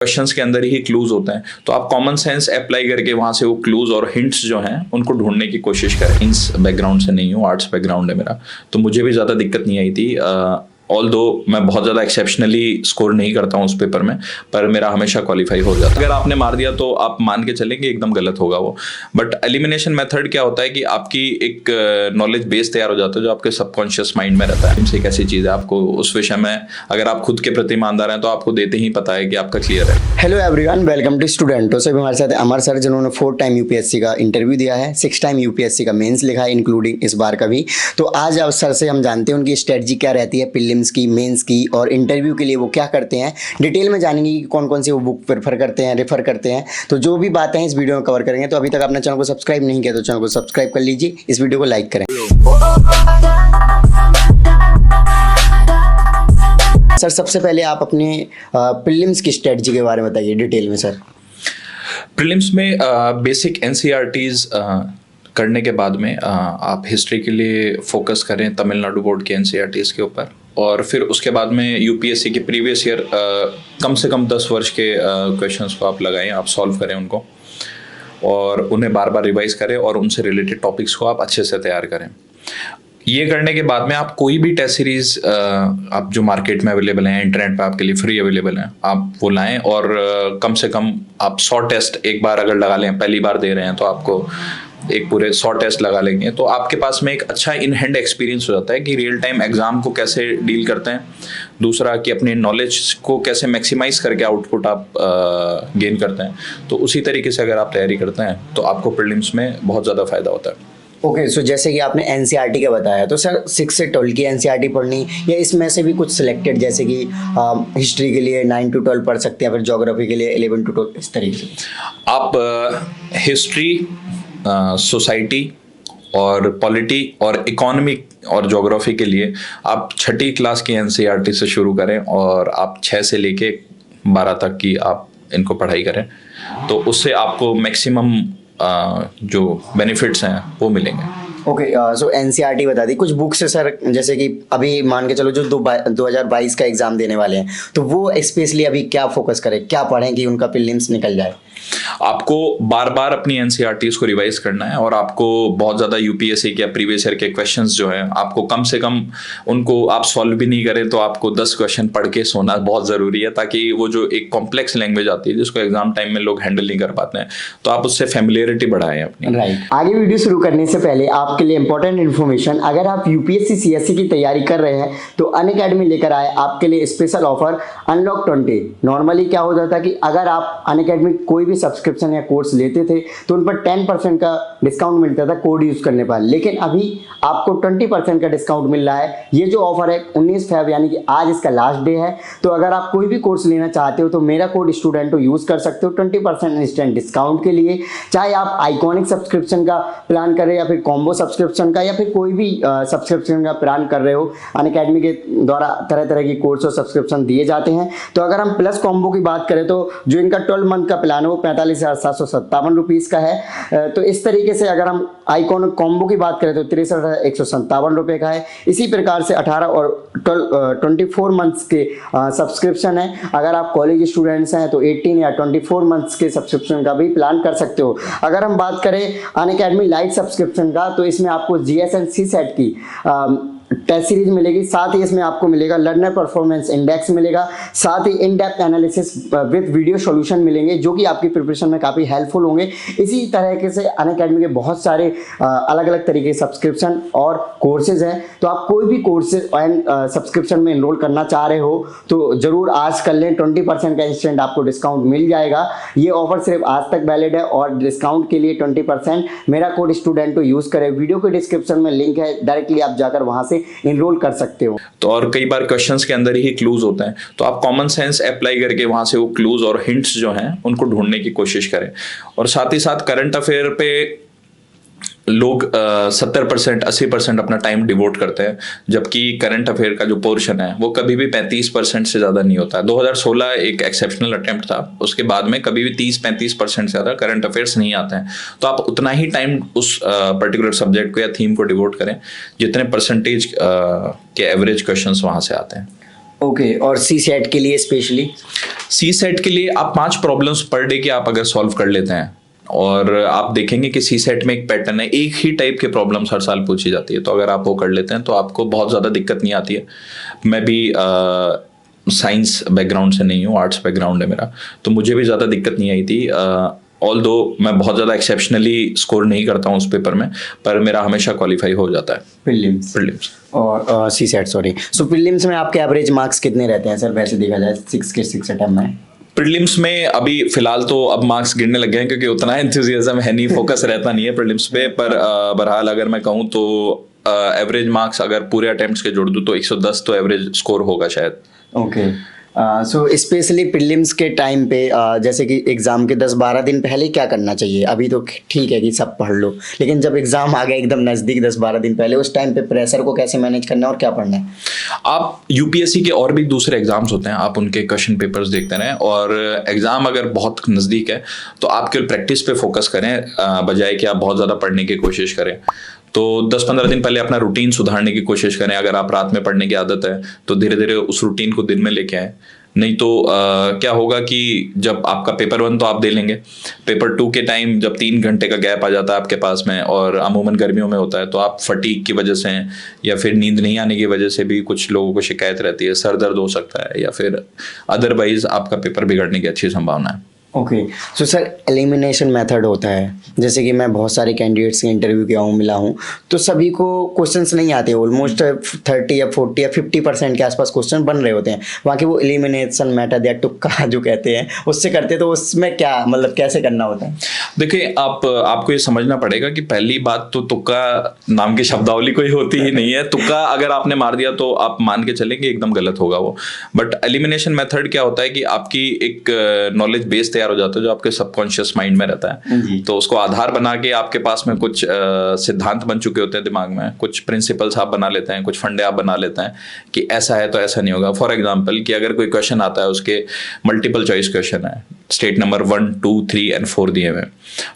Questions के अंदर ही clues होते हैं, तो आप कॉमन सेंस अप्लाई करके वहां से वो क्लूज और हिंट्स जो हैं उनको ढूंढने की कोशिश करें। साइंस बैकग्राउंड से नहीं हूँ, आर्ट्स बैकग्राउंड है मेरा, तो मुझे भी ज़्यादा दिक्कत नहीं आई थी। ऑल्दो मैं बहुत ज़्यादा एक्सेप्शनली स्कोर नहीं करता हूँ उस पेपर में, पर मेरा हमेशा क्वालिफाई हो जाता है। अगर आपने मार दिया तो आप मान के चलेंगे एकदम गलत होगा वो। बट एलिमिनेशन मेथड क्या होता है कि आपकी एक नॉलेज बेस तैयार हो जाता है जो आपके सबकॉन्शियस माइंड में रहता है। एक ऐसी चीज़ है, आपको उस विषय में अगर आप खुद के प्रति ईमानदार हैं तो आपको देते ही पता है कि आपका क्लियर है। हेलो एवरीवन, वेलकम टू स्टूडेंटो। सभी हमारे साथ अमर सर, जिन्होंने 4 टाइम यूपीएससी का इंटरव्यू दिया है, 6 टाइम यूपीएससी का मेंस लिखा है, इंक्लूडिंग इस बार का भी। तो आज अब सर से हम जानते हैं उनकी स्ट्रेटजी क्या रहती है प्रीलिम्स की, मेंस की और इंटरव्यू के लिए वो क्या करते हैं। डिटेल में जानेंगे कि कौन कौन सी वो बुक प्रेफर करते हैं, रेफर करते हैं। तो जो भी बातें हैं इस वीडियो में कवर करेंगे। तो अभी तक आपने चैनल को सब्सक्राइब नहीं किया तो चैनल को सब्सक्राइब कर लीजिए, इस वीडियो को लाइक करें। सर, सबसे पहले आप अपने प्रीलिम्स की स्ट्रेटजी के बारे में बताइए डिटेल में सर। प्रीलिम्स में बेसिक एनसीईआरटीज करने के बाद में आप हिस्ट्री के लिए फोकस करें तमिलनाडु बोर्ड के एनसीईआरटीज के ऊपर, और फिर उसके बाद में यूपीएससी के प्रीवियस ईयर कम से कम 10 वर्ष के क्वेश्चंस को आप लगाएं, आप सॉल्व करें उनको, और उन्हें बार बार रिवाइज करें और उनसे रिलेटेड टॉपिक्स को आप अच्छे से तैयार करें। ये करने के बाद में आप कोई भी टेस्ट सीरीज आप जो मार्केट में अवेलेबल हैं, इंटरनेट पे आपके लिए फ्री अवेलेबल हैं, आप वो लाएं, और कम से कम आप 100 टेस्ट एक बार अगर लगा लें, पहली बार दे रहे हैं तो आपको एक पूरे 100 टेस्ट लगा लेंगे, तो आपके पास में एक अच्छा इन हैंड एक्सपीरियंस हो जाता है कि रियल टाइम एग्जाम को कैसे डील करते हैं। दूसरा कि अपनी नॉलेज को कैसे मैक्सिमाइज करके आउटपुट आप गेन करते हैं। तो उसी तरीके से अगर आप तैयारी करते हैं तो आपको प्रीलिम्स में बहुत ज़्यादा फायदा होता है। ओके, सो जैसे कि आपने एनसीईआरटी का बताया, तो सर 6 से 12 की एनसीईआरटी पढ़नी या इसमें से भी कुछ सिलेक्टेड, जैसे कि हिस्ट्री के लिए 9 to 12 पढ़ सकते हैं, फिर ज्योग्राफी के लिए 11 to 12, इस तरीके से आप हिस्ट्री, सोसाइटी और पॉलिटी और इकोनॉमी और ज्योग्राफी के लिए आप 6ठी क्लास की एनसीईआरटी से शुरू करें और आप 6 से लेके 12 तक की आप इनको पढ़ाई करें, तो उससे आपको मैक्सिमम जो बेनिफिट्स हैं वो मिलेंगे। ओके, सो एनसीईआरटी बता दी। कुछ बुक्स है सर, जैसे कि अभी मान के चलो जो 2022 का एग्जाम देने वाले हैं, तो वो स्पेशली अभी क्या फोकस करें, क्या पढ़ें कि उनका प्रीलिम्स निकल जाए? आपको बार बार अपनी एनसीईआरटीज को रिवाइज करना है, और आपको बहुत ज़्यादा यूपीएससी के प्रीवियस ईयर के क्वेश्चंस जो हैं आपको कम से कम उनको आप सॉल्व भी नहीं करें तो आपको 10 क्वेश्चन पढ़ के सोना बहुत ज़रूरी है, ताकि वो जो एक कॉम्प्लेक्स लैंग्वेज आती है जिसको एग्जाम टाइम में लोग हैंडल नहीं कर पाते हैं, तो आप उससे फेमिलियरिटी बढ़ाएं अपनी। राइट। आगे वीडियो शुरू करने से पहले आपके लिए इंपॉर्टेंट इन्फॉर्मेशन, अगर आप यूपीएससी सीएससी की तैयारी कर रहे हैं तो अनअकैडमी लेकर आए आपके लिए स्पेशल ऑफर अनलॉक 20। नॉर्मली क्या हो जाता है कि अगर आप अनअकैडमी कोई भी सब्सक्रिप्शन या कोर्स लेते थे तो उन पर 10% का डिस्काउंट मिलता था कोड यूज करने पर, लेकिन अभी आपको 20% का डिस्काउंट मिल रहा है। ये जो ऑफर है 19 फेब यानी कि आज इसका लास्ट डे है। तो अगर आप कोई भी कोर्स लेना चाहते हो तो मेरा कोड स्टूडेंटो यूज कर सकते हो 20% इंस्टेंट डिस्काउंट के लिए। चाहे आप आइकॉनिक सब्सक्रिप्शन का प्लान कर रहे हो या फिर कॉम्बो सब्सक्रिप्शन का या फिर कोई भी सब्सक्रिप्शन का प्लान कर रहे हो, अनअकैडमी के द्वारा तरह तरह की कोर्स और सब्सक्रिप्शन दिए जाते हैं। तो अगर हम प्लस कॉम्बो की बात करें तो जो इनका 12 मंथ का प्लान है वो 45,757 रुपीज़ का है। तो इस तरीके से अगर हम आइकॉनिक कॉम्बो की बात करें तो 63,157 रुपये का है। इसी प्रकार से 18 और 24 मंथ्स के सब्सक्रिप्शन है। अगर आप कॉलेज स्टूडेंट्स हैं तो 18 या 24 मंथ्स के सब्सक्रिप्शन का भी प्लान कर सकते हो। अगर हम बात करें अनअकैडमी लाइट सब्सक्रिप्शन का तो इसमें आपको जीएस एंड सीसेट की टेस्ट सीरीज मिलेगी, साथ ही इसमें आपको मिलेगा लर्नर परफॉर्मेंस इंडेक्स मिलेगा, साथ ही in depth analysis with video solution मिलेंगे जो कि आपकी प्रिपरेशन में काफ़ी हेल्पफुल होंगे। इसी तरीके से अनअकैडमी के बहुत सारे अलग अलग तरीके के सब्सक्रिप्शन और कोर्सेज हैं। तो आप कोई भी कोर्सेज एंड सब्सक्रिप्शन में एनरोल करना चाह रहे हो तो ज़रूर आज कर लें, 20% का इंस्टेंट आपको डिस्काउंट मिल जाएगा। ये ऑफर सिर्फ आज तक वैलिड है और डिस्काउंट के लिए 20% मेरा कोड स्टूडेंटो यूज़ करें। वीडियो के डिस्क्रिप्शन में लिंक है, डायरेक्टली आप जाकर वहाँ से इनरोल कर सकते हो। तो और कई बार क्वेश्चंस के अंदर ही क्लूज होते हैं, तो आप कॉमन सेंस अप्लाई करके वहां से वो क्लूज और हिंट्स जो हैं उनको ढूंढने की कोशिश करें। और साथ ही साथ करंट अफेयर पे लोग 70% 80% अपना टाइम डिवोट करते हैं, जबकि करंट अफेयर का जो पोर्शन है वो कभी भी 35% से ज़्यादा नहीं होता है। 2016 एक एक्सेप्शनल अटेम्प्ट था, उसके बाद में कभी भी 30-35% से ज़्यादा करंट अफेयर्स नहीं आते हैं। तो आप उतना ही टाइम उस पर्टिकुलर सब्जेक्ट को या थीम को डिवोट करें जितने परसेंटेज के एवरेज क्वेश्चंस वहाँ से आते हैं। ओके, और सी सेट के लिए स्पेशली? सी सेट के लिए आप 5 प्रॉब्लम्स पर डे की आप अगर सॉल्व कर लेते हैं और आप देखेंगे कि सी सेट में एक पैटर्न है, एक ही टाइप के प्रॉब्लम्स हर साल पूछी जाती है, तो अगर आप वो कर लेते हैं तो आपको बहुत ज़्यादा दिक्कत नहीं आती है। मैं भी साइंस बैकग्राउंड से नहीं हूँ, आर्ट्स बैकग्राउंड है मेरा, तो मुझे भी ज़्यादा दिक्कत नहीं आई थी। ऑल्दो मैं बहुत ज़्यादा एक्सेप्शनली स्कोर नहीं करता हूँ उस पेपर में, पर मेरा हमेशा क्वालिफाई हो जाता है प्रीलिम्स और सी सेट, सॉरी। सो प्रीलिम्स में आपके एवरेज मार्क्स कितने रहते हैं सर, वैसे देखा जाए 6 के 6 अटेम्प्ट में? प्रीलिम्स में अभी फिलहाल तो अब मार्क्स गिरने लग गए हैं, क्योंकि उतना एंथुजियाज्म है नहीं, फोकस रहता नहीं है प्रीलिम्स पे। पर बहरहाल अगर मैं कहूँ तो एवरेज मार्क्स अगर पूरे अटेम्प्ट्स के जोड़ दूँ तो 110 तो एवरेज स्कोर होगा शायद। ओके, सो स्पेशली प्रीलिम्स के टाइम पे जैसे कि एग्ज़ाम के 10-12 दिन पहले क्या करना चाहिए? अभी तो ठीक है कि सब पढ़ लो, लेकिन जब एग्ज़ाम आ गया एकदम नज़दीक 10-12 दिन पहले, उस टाइम पे प्रेशर को कैसे मैनेज करना है और क्या पढ़ना है? आप यूपीएससी के और भी दूसरे एग्जाम्स होते हैं, आप उनके क्वेश्चन पेपर्स देखते रहें, और एग्जाम अगर बहुत नज़दीक है तो आप केवल प्रैक्टिस पे फोकस करें, बजाय कि आप बहुत ज़्यादा पढ़ने की कोशिश करें। तो 10-15 दिन पहले अपना रूटीन सुधारने की कोशिश करें। अगर आप रात में पढ़ने की आदत है तो धीरे धीरे उस रूटीन को दिन में लेके आएँ। नहीं तो क्या होगा कि जब आपका पेपर 1 तो आप दे लेंगे, पेपर 2 के टाइम जब 3 घंटे का गैप आ जाता है आपके पास में, और अमूमन गर्मियों में होता है, तो आप फटीग की वजह से या फिर नींद नहीं आने की वजह से भी कुछ लोगों को शिकायत रहती है, सर दर्द हो सकता है, या फिर अदरवाइज आपका पेपर बिगड़ने की अच्छी संभावना है। Okay, so sir elimination method होता है, जैसे कि मैं बहुत सारे कैंडिडेट्स के इंटरव्यू किया हूँ, मिला हूँ, तो सभी को क्वेश्चंस नहीं आते, ऑलमोस्ट 30 या 40 या 50% के आसपास क्वेश्चन बन रहे होते हैं। बाकी वो एलिमिनेशन मेथड या तुक्का जो कहते हैं उससे करते, तो उसमें क्या मतलब कैसे करना होता है? देखिए, आपको ये समझना पड़ेगा कि पहली बात तो तुक्का नाम की शब्दावली कोई होती ही नहीं है। तुक्का अगर आपने मार दिया तो आप मान के चलेंगे एकदम गलत होगा वो। बट एलिमिनेशन मेथड क्या होता है कि आपकी एक नॉलेज बेस तैयार हो जाता है जो आपके सबकॉन्शियस माइंड में रहता है, तो उसको आधार बना के आपके पास में कुछ सिद्धांत बन चुके होते हैं दिमाग में, कुछ प्रिंसिपल्स आप बना लेते हैं, कुछ फंडे आप बना लेते हैं कि ऐसा है तो ऐसा नहीं होगा। फॉर एग्जांपल कि अगर कोई क्वेश्चन आता है, उसके मल्टीपल चॉइस क्वेश्चन है, स्टेट नंबर 1, 2, 3 और 4 दिए हुए,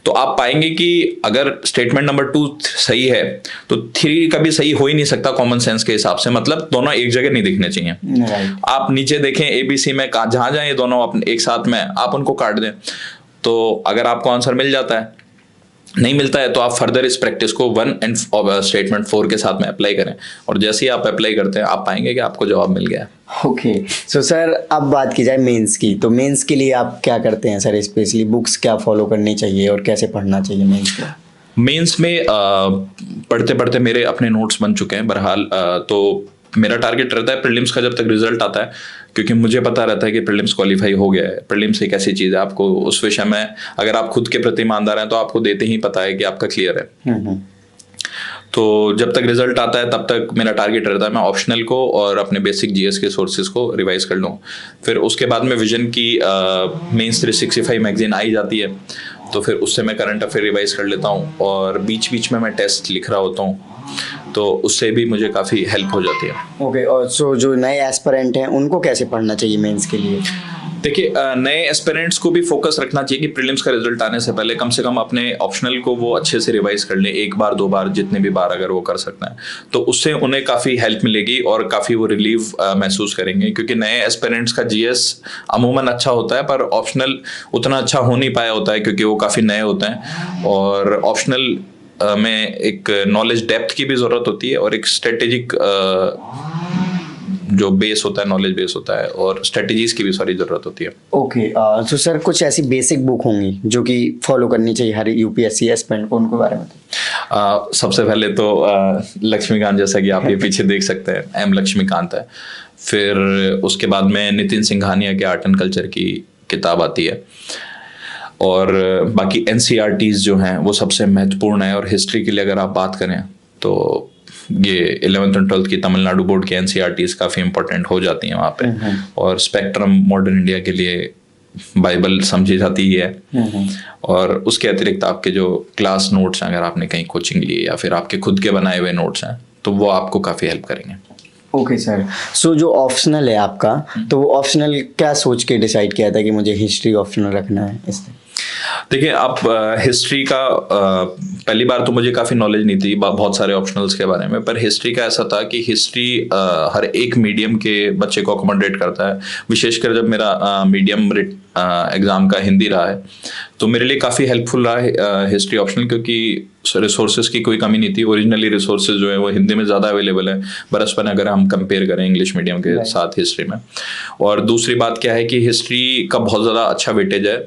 तो आप पाएंगे कि अगर स्टेटमेंट नंबर 2 सही है तो 3 कभी सही हो ही नहीं सकता कॉमन सेंस के हिसाब से, मतलब दोनों एक जगह नहीं दिखने चाहिए। आप नीचे देखें एबीसी में, जहां जहां ये दोनों अपने एक साथ में, आप उनको काट दें, तो अगर आपको आंसर मिल जाता है, नहीं मिलता है तो आप फर्दर इस प्रैक्टिस को 1 एंड स्टेटमेंट 4 के साथ में अप्लाई करें, और जैसे ही आप अप्लाई करते हैं आप पाएंगे कि आपको जवाब मिल गया। ओके, सो सर अब बात की जाए मेंस की, तो मेंस के लिए आप क्या करते हैं सर? स्पेशली बुक्स क्या फॉलो करनी चाहिए और कैसे पढ़ना चाहिए मेंस को? मेंस में पढ़ते पढ़ते मेरे अपने नोट्स बन चुके हैं बहरहाल। तो मेरा टारगेट रहता है प्रीलिम्स का जब तक रिजल्ट आता है, क्योंकि मुझे पता रहता है कि प्रीलिम्स क्वालिफाई हो गया है। प्रीलिम्स एक ऐसी चीज़ है, आपको उस विषय में अगर आप खुद के प्रति ईमानदार हैं तो आपको देते ही पता है कि आपका क्लियर है। तो जब तक रिजल्ट आता है तब तक मेरा टारगेट रहता है मैं ऑप्शनल को और अपने बेसिक जीएस के सोर्सेज को रिवाइज कर लूँ। फिर उसके बाद में विजन की मेंस 365 मैगजीन आई जाती है, तो फिर उससे मैं करंट अफेयर रिवाइज कर लेता हूँ, और बीच बीच में मैं टेस्ट लिख रहा होता हूँ, तो उससे भी मुझे काफ़ी हेल्प हो जाती है। ओके, और सो जो नए एस्पिरेंट हैं उनको कैसे पढ़ना चाहिए मेंस के लिए? देखिए, नए एस्पिरेंट्स को भी फोकस रखना चाहिए कि प्रीलिम्स का रिजल्ट आने से पहले कम से कम अपने ऑप्शनल को वो अच्छे से रिवाइज कर ले, 1 बार 2 बार, जितने भी बार अगर वो कर सकते हैं, तो उससे उन्हें काफ़ी हेल्प मिलेगी और काफ़ी वो रिलीव महसूस करेंगे। क्योंकि नए एस्पिरेंट्स का जीएस अमूमन अच्छा होता है, पर ऑप्शनल उतना अच्छा हो नहीं पाया होता है क्योंकि वो काफ़ी नए होते हैं, और ऑप्शनल में एक नॉलेज डेप्थ की भी ज़रूरत होती है, और एक स्ट्रेटेजिक जो बेस होता है, नॉलेज बेस होता है, और स्ट्रेटजीज की भी सारी जरूरत होती है। ओके, तो सर कुछ ऐसी बेसिक बुक होंगी जो कि फॉलो करनी चाहिए हर यूपीएससी एस्पिरेंट को, उनके बारे में? सबसे पहले तो लक्ष्मीकांत, जैसा कि आप ये पीछे देख सकते हैं, एम लक्ष्मीकांत है। फिर उसके बाद में नितिन सिंघानिया के आर्ट एंड कल्चर की किताब आती है, और बाकी एनसीईआरटीज जो हैं वो सबसे महत्वपूर्ण है। और हिस्ट्री के लिए अगर आप बात करें तो ये 11th और 12th की तमिलनाडु बोर्ड की एनसीईआरटीज काफ़ी इंपॉर्टेंट हो जाती हैं वहाँ पे, और स्पेक्ट्रम मॉडर्न इंडिया के लिए बाइबल समझी जाती है। और उसके अतिरिक्त आपके जो क्लास नोट्स हैं, अगर आपने कहीं कोचिंग ली या फिर आपके खुद के बनाए हुए नोट्स हैं, तो वो आपको काफ़ी हेल्प करेंगे। ओके सर, सो जो ऑप्शनल है आपका, तो वो ऑप्शनल क्या सोच के डिसाइड किया था कि मुझे हिस्ट्री ऑप्शनल रखना है इसमें? देखिए आप हिस्ट्री का पहली बार तो मुझे काफ़ी नॉलेज नहीं थी बहुत सारे ऑप्शनल्स के बारे में, पर हिस्ट्री का ऐसा था कि हिस्ट्री हर एक मीडियम के बच्चे को अकोमोडेट करता है। विशेषकर जब मेरा मीडियम एग्ज़ाम का हिंदी रहा है तो मेरे लिए काफ़ी हेल्पफुल रहा है हिस्ट्री ऑप्शनल, क्योंकि रिसोर्सेज की कोई कमी नहीं थी। ओरिजिनली रिसोर्सेज जो है वो हिंदी में ज़्यादा अवेलेबल है बनस्पन अगर हम कंपेयर करें इंग्लिश मीडियम के साथ हिस्ट्री में। और दूसरी बात क्या है कि हिस्ट्री का बहुत ज़्यादा अच्छा वेटेज है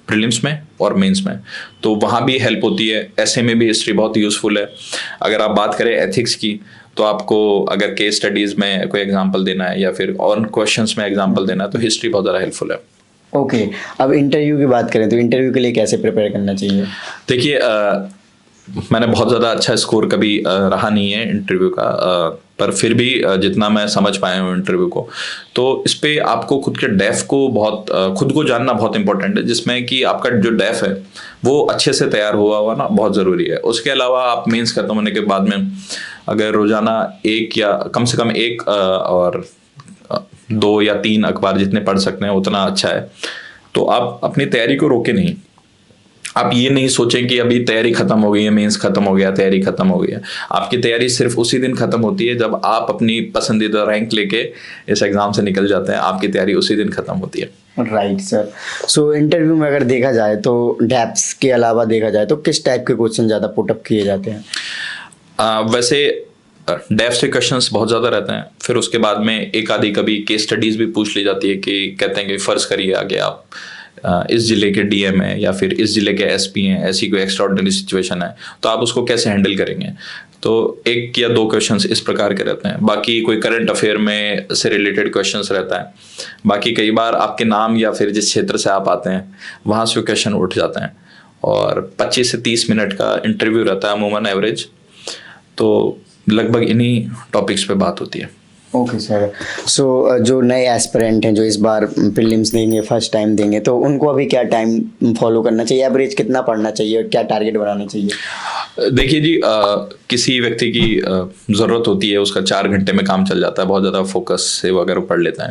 प्रीलिम्स में और मेंस में, तो वहाँ भी हेल्प होती है। ऐसे में भी हिस्ट्री बहुत यूज़फुल है। अगर आप बात करें एथिक्स की तो आपको अगर केस स्टडीज़ में कोई एग्जांपल देना है या फिर और क्वेश्चंस में एग्जांपल देना है तो हिस्ट्री बहुत ज़्यादा हेल्पफुल है। ओके, अब इंटरव्यू की बात करें तो इंटरव्यू के लिए कैसे प्रिपेयर करना चाहिए? देखिए मैंने बहुत ज़्यादा अच्छा स्कोर कभी रहा नहीं है इंटरव्यू का, पर फिर भी जितना मैं समझ पाया हूँ इंटरव्यू को, तो इस पे आपको खुद के डेफ को खुद को जानना बहुत इंपॉर्टेंट है, जिसमें कि आपका जो डेफ है वो अच्छे से तैयार हुआ ना बहुत ज़रूरी है। उसके अलावा आप मेंस खत्म होने के बाद में अगर रोज़ाना एक या कम से कम एक और 2 या 3 अखबार जितने पढ़ सकते हैं उतना अच्छा है। तो आप अपनी तैयारी को रोके नहीं। आप ये नहीं सोचें कि अभी तैयारी खत्म हो गई है, मेंस खत्म हो गया, तैयारी खत्म हो गई है। आपकी तैयारी सिर्फ उसी दिन खत्म होती है जब आप अपनी पसंदीदा रैंक लेके इस एग्जाम से निकल जाते हैं। आपकी तैयारी उसी दिन खत्म होती है। Right sir. सो इंटरव्यू में अगर देखा जाए तो डेप्स के अलावा देखा जाए तो किस टाइप के क्वेश्चन ज़्यादा पुटअप किए जाते हैं? वैसे डेफ से क्वेश्चंस बहुत ज़्यादा रहते हैं। फिर उसके बाद में एक आधी कभी केस स्टडीज़ भी पूछ ली जाती है कि कहते हैं कि फ़र्ज़ करिए आगे आप इस ज़िले के डीएम है या फिर इस ज़िले के एसपी हैं, ऐसी कोई एक्स्ट्राऑर्डिनरी सिचुएशन है तो आप उसको कैसे हैंडल करेंगे। तो 1 या 2 क्वेश्चंस इस प्रकार के रहते हैं। बाकी कोई करंट अफेयर में से रिलेटेड क्वेश्चंस रहता है। बाकी कई बार आपके नाम या फिर जिस क्षेत्र से आप आते हैं वहाँ से क्वेश्चन उठ जाते हैं। और 25 से 30 मिनट का इंटरव्यू रहता है अमूमन एवरेज, तो लगभग इन्हीं टॉपिक्स पे बात होती है। Okay sir. सो जो नए एस्पिरेंट हैं जो इस बार प्रीलिम्स देंगे, फर्स्ट टाइम देंगे, तो उनको अभी क्या टाइम फॉलो करना चाहिए, एवरेज कितना पढ़ना चाहिए और क्या टारगेट बनाना चाहिए? देखिए जी, किसी व्यक्ति की ज़रूरत होती है, उसका 4 घंटे में काम चल जाता है, बहुत ज़्यादा फोकस से वो अगर पढ़ लेता है